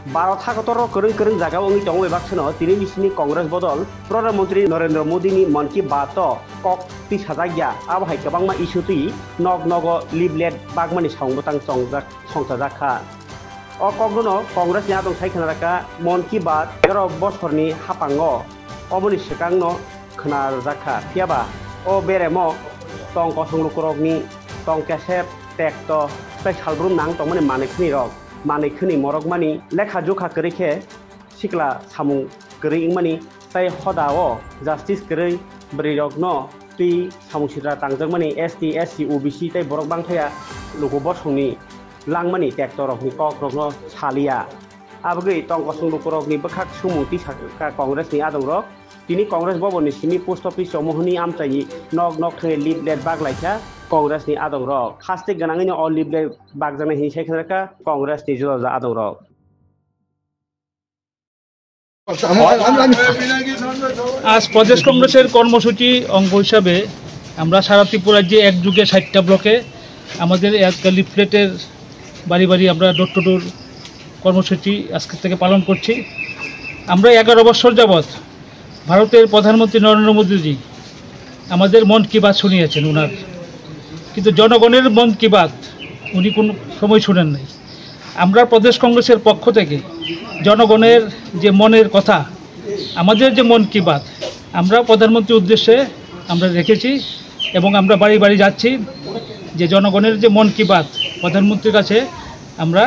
भारत हागतर करं करं जागा अंगी दङ एबा खनो तिनि बिसिनि कांग्रेस बदल प्रधानमंत्री नरेंद्र मोदी नि मन की बात कक ति साजागिया आबहाय गोबांमा इसु तुइ नग नग लिबलेट बागमानि सावंबतां संसा जाखा अ कगनो कांग्रेस नि आदं सायखनाराका मन की बात 11 बछरनि हापांगो अमनि सिगांनो खोना जाखा थियाबा अ बेरेमो तं कसंलुकरगनि तं केसेप टेक्ट तै सालब्रुम नां तंमनि मानेखनि रक मानेखनि मरगमानि लेखा जोखा करेखे सिकला सामु करै इंमानि तै हदाओ जस्टिस करै ब्रैरगनो तै सामुसिरा तांजोंमानि एसटी एससी ओबीसी तै बरक बांथाया लोगो बसंनि लांमानि ट्रेक्टरनि ककरगनो सालिया आबगै तंकसं लुकरगनि बखाक सुमुति साका कांग्रेसनि आदंरक तिनि कांग्रेस भवननि सिमी पोस्ट ऑफिस समूहनि आमचायि नग नग थै लिबलेट बागलायखा कांग्रेसनि आदंरक खास्ते गनाङैनो अ लिबलेट बागजानाय हिसायखनका कांग्रेसनि जुजा आदंरक आज प्रदेश कংগ্রেসের কর্মসূচি অঙ্গ হিসাবে আমরা সারা ত্রিপুরা রাজ্যে একযুগে 60টা ব্লকে আমাদের এক লিফলেটের বাড়ি বাড়ি আমরা ডোর টু ডোর কর্মসূচি আজকে থেকে পালন করছি। আমরা 11 বছর যাবত ভারতের প্রধানমন্ত্রী নরেন্দ্র মোদীজি আমাদের মন কি বাত শুনিয়েছেন ওনার, কিন্তু জনগণের মন কি বাত উনি কোনো সময় শুনেন নাই। আমরা প্রদেশ কংগ্রেসের পক্ষ থেকে জনগণের যে মনের কথা, আমাদের যে মন কি বাত আমরা প্রধানমন্ত্রীর উদ্দেশ্যে আমরা রেখেছি এবং আমরা বাড়ি বাড়ি যাচ্ছি যে জনগণের যে মন কি বাত প্রধানমন্ত্রীর কাছে আমরা